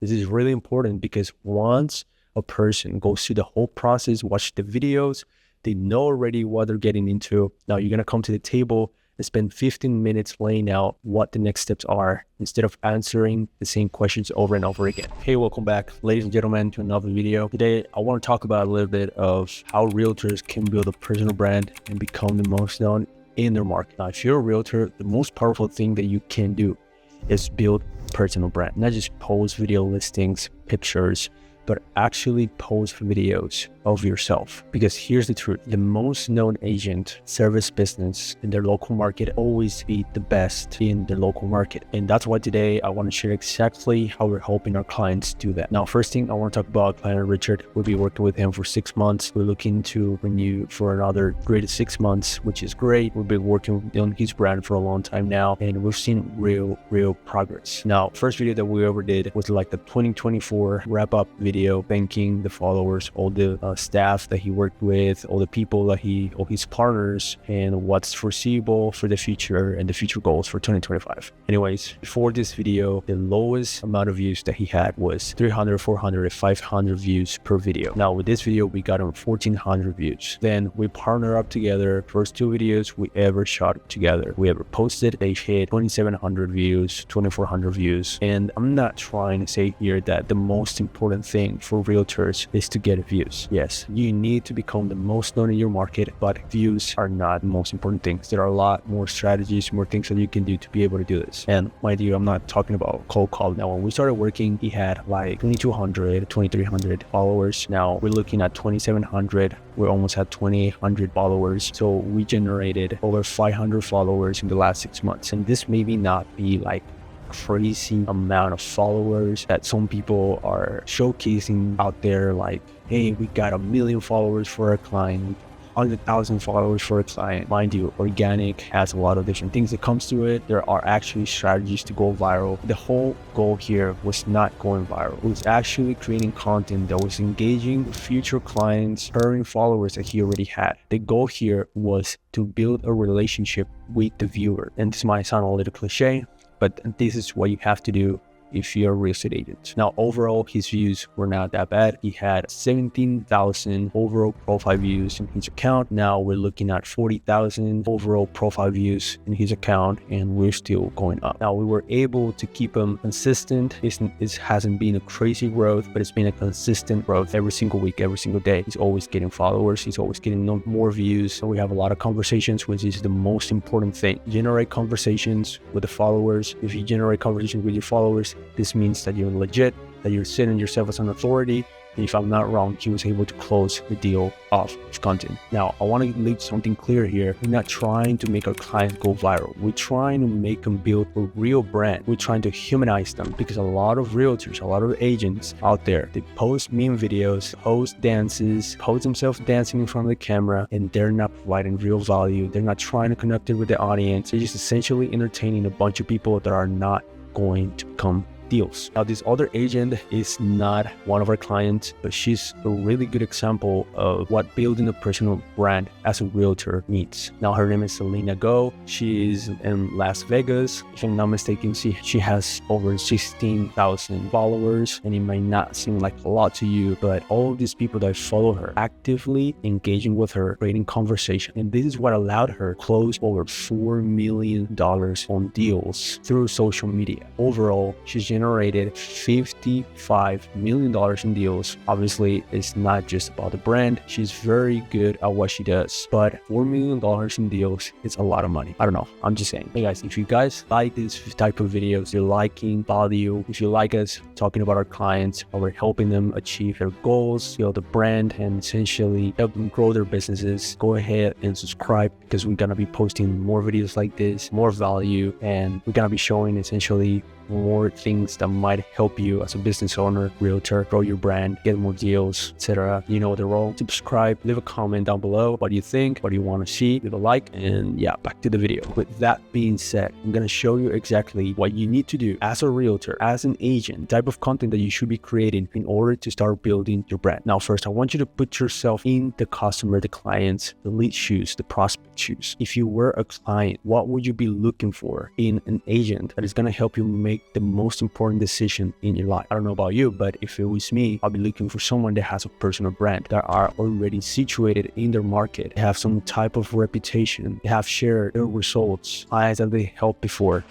This is really important because once a person goes through the whole process, watch the videos, they know already what they're getting into. Now you're going to come to the table and spend 15 minutes laying out what the next steps are instead of answering the same questions over and over again. Hey, welcome back, ladies and gentlemen, to another video. Today, I want to talk about a little bit of how realtors can build a personal brand and become the most known in their market. Now, if you're a realtor, the most powerful thing that you can do is build a personal brand, not just post video listings, pictures, but actually post videos of yourself. Because here's the truth, the most known agent, service business in their local market always be the best in the local market. And that's why today I want to share exactly how we're helping our clients do that. Now, first thing I want to talk about client Richard. We'll be working with him for 6 months. We're looking to renew for another 3 to 6 months, which is great. We've been working on his brand for a long time now, and we've seen real progress. Now, first video that we ever did was like the 2024 wrap-up video, thanking the followers, all the staff that he worked with, all the people that all his partners, and what's foreseeable for the future and the future goals for 2025. Anyways, before this video, the lowest amount of views that he had was 300, 400, 500 views per video. Now with this video, we got him 1,400 views. Then we partnered up together. First 2 videos we ever shot together, we ever posted, they hit 2,700 views, 2,400 views. And I'm not trying to say here that the most important thing for realtors is to get views. Yes, you need to become the most known in your market, but views are not the most important things. There are a lot more strategies, more things that you can do to be able to do this. And mind you, I'm not talking about cold call. Now, when we started working, he had like 2,200, 2,300 followers. Now we're looking at 2,700. We almost had 2,800 followers. So we generated over 500 followers in the last 6 months. And this maybe not be like crazy amount of followers that some people are showcasing out there, like, hey, we got 1 million followers for a client, 100,000 followers for a client. Mind you, organic has a lot of different things that comes to it. There are actually strategies to go viral. The whole goal here was not going viral. It was actually creating content that was engaging with future clients, current followers that he already had. The goal here was to build a relationship with the viewer. And this might sound a little cliche, but this is what you have to do if you're a real estate agent. Now, overall, his views were not that bad. He had 17,000 overall profile views in his account. Now we're looking at 40,000 overall profile views in his account, and we're still going up. Now, we were able to keep him consistent. It hasn't been a crazy growth, but it's been a consistent growth every single week, every single day. He's always getting followers. He's always getting more views. So we have a lot of conversations, which is the most important thing. Generate conversations with the followers. If you generate conversations with your followers, this means that you're legit, that you're setting yourself as an authority. And if I'm not wrong, he was able to close the deal off of content. Now, I want to leave something clear here. We're not trying to make our clients go viral. We're trying to make them build a real brand. We're trying to humanize them, because a lot of realtors, a lot of agents out there, they post meme videos, post dances, post themselves dancing in front of the camera, and they're not providing real value. They're not trying to connect it with the audience. They're just essentially entertaining a bunch of people that are not going to come deals. Now, this other agent is not one of our clients, but she's a really good example of what building a personal brand as a realtor means. Now, her name is Selena Go. She is in Las Vegas. If I'm not mistaken, she has over 16,000 followers, and it might not seem like a lot to you, but all of these people that follow her, actively engaging with her, creating conversation. And this is what allowed her to close over $4 million on deals through social media. Overall, she's generated $55 million in deals. Obviously, it's not just about the brand. She's very good at what she does, but $4 million in deals is a lot of money. I don't know. I'm just saying. Hey guys, if you guys like this type of videos, you're liking value, if you like us talking about our clients, how we're helping them achieve their goals, build a brand, and essentially help them grow their businesses, go ahead and subscribe, because we're gonna be posting more videos like this, more value, and we're gonna be showing essentially more things that might help you as a business owner, realtor, grow your brand, get more deals, etc. You know the role. Subscribe, leave a comment down below. What do you think? What do you want to see? Leave a like, and yeah, back to the video. With that being said, I'm going to show you exactly what you need to do as a realtor, as an agent, type of content that you should be creating in order to start building your brand. Now, first, I want you to put yourself in the customer, the client's, the lead shoes, the prospect shoes. If you were a client, what would you be looking for in an agent that is going to help you make the most important important decision in your life. I don't know about you, but if it was me, I'll be looking for someone that has a personal brand, that are already situated in their market, have some type of reputation, have shared their results, clients that they helped before.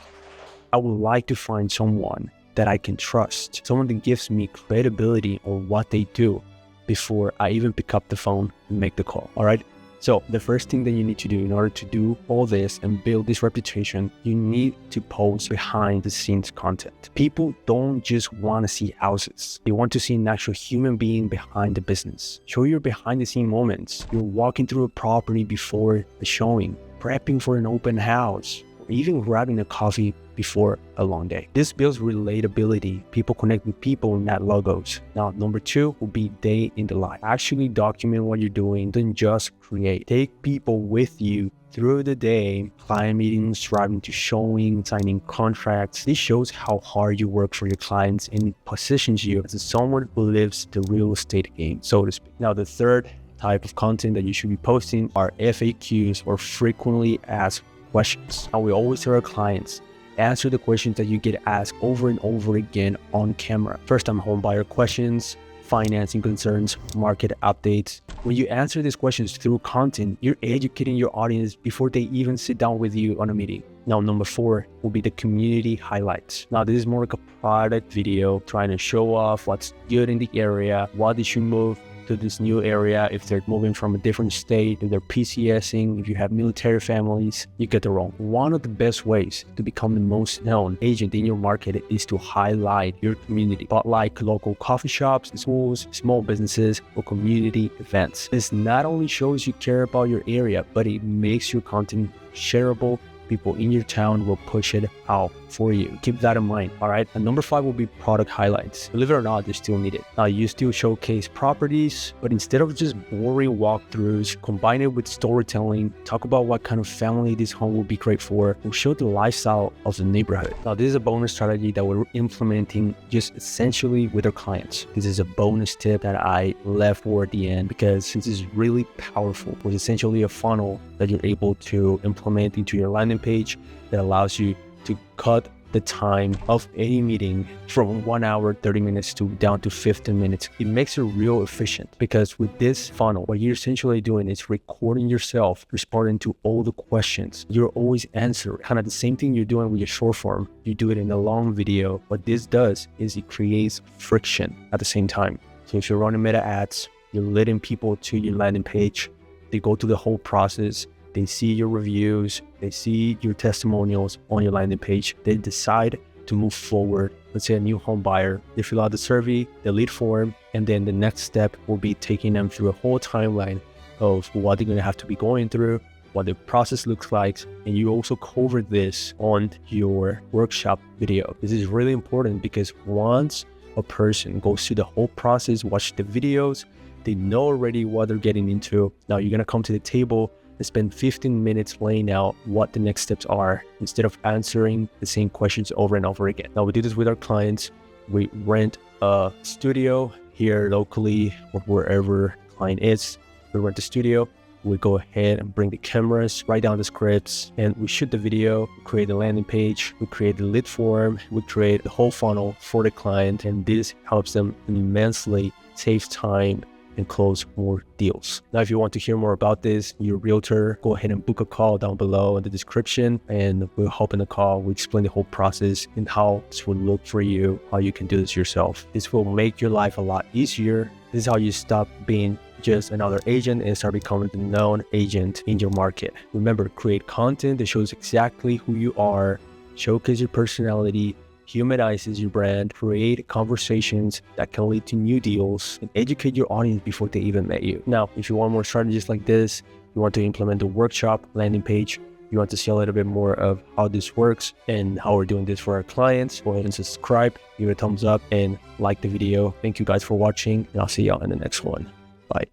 I would like to find someone that I can trust, someone that gives me credibility on what they do before I even pick up the phone and make the call. All right. So the first thing that you need to do in order to do all this and build this reputation, you need to post behind the scenes content. People don't just want to see houses. They want to see an actual human being behind the business. Show your behind the scene moments. You're walking through a property before the showing, prepping for an open house, or even grabbing a coffee before a long day. This builds relatability. People connect with people, not logos. Now, number 2 will be day in the life. Actually document what you're doing, don't just create. Take people with you through the day, client meetings, driving to showing, signing contracts. This shows how hard you work for your clients and it positions you as someone who lives the real estate game, so to speak. Now, the third type of content that you should be posting are FAQs, or frequently asked questions. Now, we always tell our clients, answer the questions that you get asked over and over again on camera. First-time home buyer questions, financing concerns, market updates. When you answer these questions through content, you're educating your audience before they even sit down with you on a meeting. Now, number 4 will be the community highlights. Now, this is more like a product video trying to show off what's good in the area, why they should move to this new area, if they're moving from a different state, if they're PCSing, if you have military families, you get it wrong. One of the best ways to become the most known agent in your market is to highlight your community, but like local coffee shops, schools, small businesses, or community events. This not only shows you care about your area, but it makes your content shareable. People in your town will push it out for you. Keep that in mind, all right? And number 5 will be product highlights. Believe it or not, they still need it. Now, you still showcase properties, but instead of just boring walkthroughs, combine it with storytelling, talk about what kind of family this home will be great for, or show the lifestyle of the neighborhood. Now, this is a bonus strategy that we're implementing just essentially with our clients. This is a bonus tip that I left for at the end because this is really powerful. It's essentially a funnel that you're able to implement into your landing page that allows you to cut the time of any meeting from 1 hour, 30 minutes to down to 15 minutes. It makes it real efficient because with this funnel, what you're essentially doing is recording yourself, responding to all the questions. You're always answering. Kind of the same thing you're doing with your short form. You do it in a long video. What this does is it creates friction at the same time. So if you're running meta ads, you're leading people to your landing page. They go through the whole process. They see your reviews, they see your testimonials on your landing page. They decide to move forward. Let's say a new home buyer, they fill out the survey, the lead form, and then the next step will be taking them through a whole timeline of what they're going to have to be going through, what the process looks like. And you also cover this on your workshop video. This is really important because once a person goes through the whole process, watch the videos, they know already what they're getting into. Now you're going to come to the table and spend 15 minutes laying out what the next steps are instead of answering the same questions over and over again. Now we do this with our clients. We rent a studio here locally or wherever the client is. We rent a studio. We go ahead and bring the cameras, write down the scripts, and we shoot the video, we create the landing page, we create the lead form, we create the whole funnel for the client, and this helps them immensely save time and close more deals. Now, if you want to hear more about this, your realtor, go ahead and book a call down below in the description, and we'll hop in the call. We explain the whole process and how this will look for you, how you can do this yourself. This will make your life a lot easier. This is how you stop being just another agent and start becoming the known agent in your market. Remember, create content that shows exactly who you are, showcase your personality, humanizes your brand, create conversations that can lead to new deals, and educate your audience before they even met you. Now, if you want more strategies like this, you want to implement the workshop landing page, you want to see a little bit more of how this works and how we're doing this for our clients, go ahead and subscribe, give it a thumbs up, and like the video. Thank you guys for watching, and I'll see y'all in the next one. Bye.